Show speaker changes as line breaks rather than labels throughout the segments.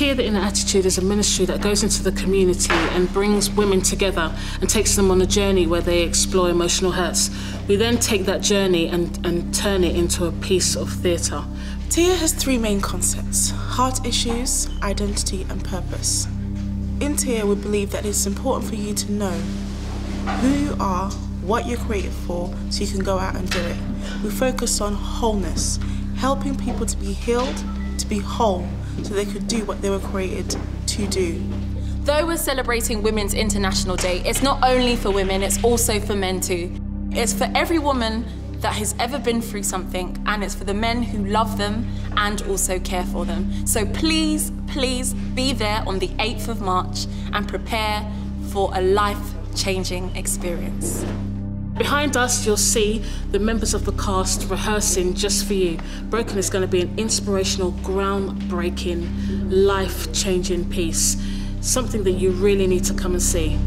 TEER in Attitude is a ministry that goes into the community and brings women together and takes them on a journey where they explore emotional hurts. We then take that journey and turn it into a piece of theatre.
TEER has three main concepts: heart issues, identity and purpose. In TEER, we believe that it's important for you to know who you are, what you're created for, so you can go out and do it. We focus on wholeness, helping people to be healed, to be whole, so they could do what they were created to do.
Though we're celebrating Women's International Day, it's not only for women, it's also for men too. It's for every woman that has ever been through something, and it's for the men who love them and also care for them. So please, please be there on the 8th of March and prepare for a life-changing experience.
Behind us, you'll see the members of the cast rehearsing just for you. Broken is going to be an inspirational, groundbreaking, life-changing piece. Something that you really need to come and see.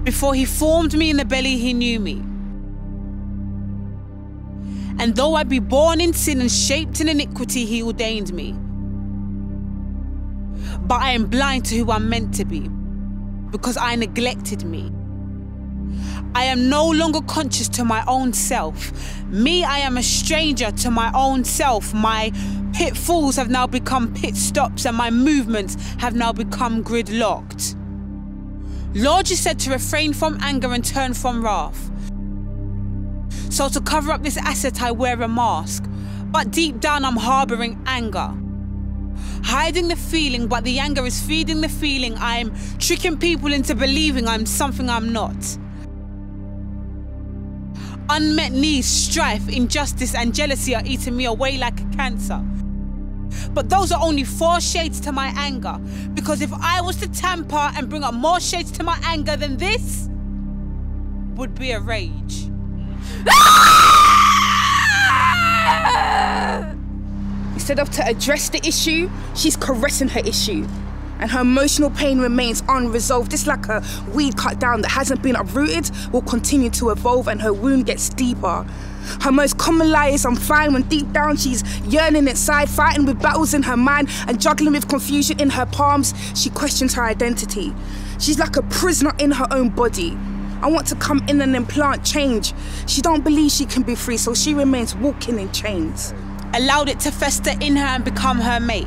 Before he formed me in the belly, he knew me. And though I be born in sin and shaped in iniquity, he ordained me. But I am blind to who I'm meant to be, because I neglected me. I am no longer conscious to my own self. Me, I am a stranger to my own self. My pitfalls have now become pit stops, and my movements have now become gridlocked. Lord, you said to refrain from anger and turn from wrath. So to cover up this asset, I wear a mask. But deep down, I'm harboring anger. Hiding the feeling, but the anger is feeding the feeling. I'm tricking people into believing I'm something I'm not. Unmet needs, strife, injustice, and jealousy are eating me away like a cancer. But those are only 4 shades to my anger. Because if I was to tamper and bring up more shades to my anger, then this would be a rage.
Instead of to address the issue, she's caressing her issue. And her emotional pain remains unresolved. Just like a weed cut down that hasn't been uprooted, will continue to evolve and her wound gets deeper. Her most common lie is I'm fine, when deep down she's yearning inside, fighting with battles in her mind and juggling with confusion in her palms. She questions her identity. She's like a prisoner in her own body. I want to come in and implant change. She don't believe she can be free, so she remains walking in chains.
Allowed it to fester in her and become her mate.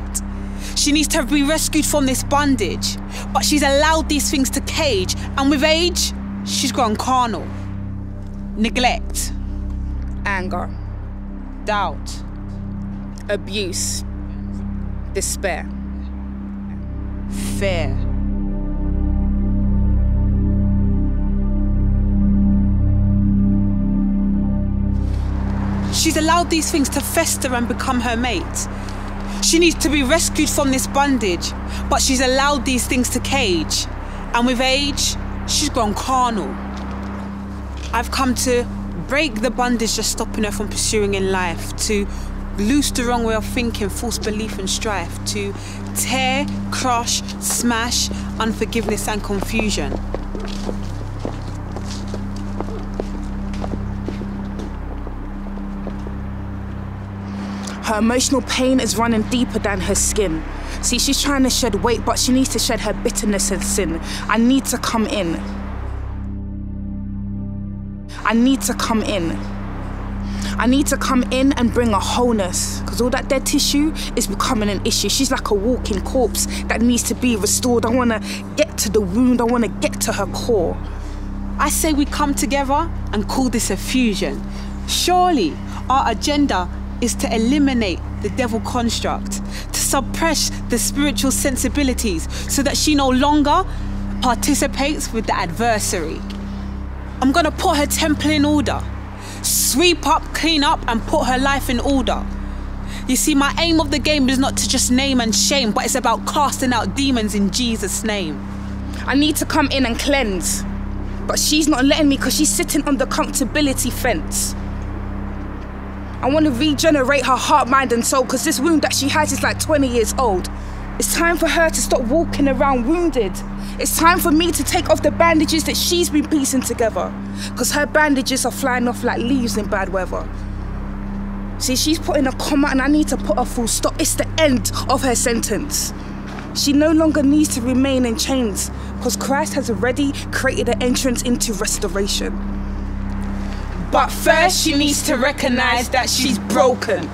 She needs to be rescued from this bondage, but she's allowed these things to cage, and with age, she's grown carnal. Neglect.
Anger.
Doubt.
Abuse. Despair.
Fear. She's allowed these things to fester and become her mate. She needs to be rescued from this bondage, but she's allowed these things to cage. And with age, she's grown carnal. I've come to break the bondage just stopping her from pursuing in life, to loose the wrong way of thinking, false belief and strife, to tear, crush, smash unforgiveness and confusion.
Her emotional pain is running deeper than her skin. See, she's trying to shed weight, but she needs to shed her bitterness and sin. I need to come in. I need to come in. I need to come in and bring a wholeness, because all that dead tissue is becoming an issue. She's like a walking corpse that needs to be restored. I want to get to the wound. I want to get to her core.
I say we come together and call this a fusion. Surely our agenda is to eliminate the devil construct, to suppress the spiritual sensibilities so that she no longer participates with the adversary. I'm gonna put her temple in order sweep up, clean up, and put her life in order. You see, my aim of the game is not to just name and shame, but it's about casting out demons in Jesus' name.
I need to come in and cleanse, but she's not letting me because she's sitting on the comfortability fence. I want to regenerate her heart, mind and soul because this wound that she has is like 20 years old. It's time for her to stop walking around wounded. It's time for me to take off the bandages that she's been piecing together because her bandages are flying off like leaves in bad weather. See, she's putting a comma and I need to put a full stop. It's the end of her sentence. She no longer needs to remain in chains because Christ has already created an entrance into restoration.
But first she needs to recognize that she's broken.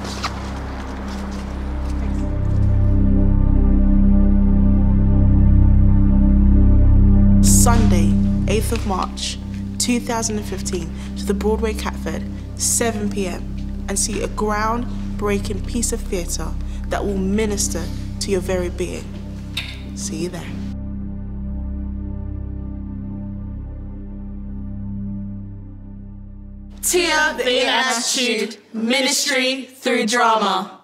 Sunday, 8th of March, 2015, to the Broadway Catford, 7 p.m, and see a groundbreaking piece of theatre that will minister to your very being. See you there.
TEER, the attitude, ministry through drama.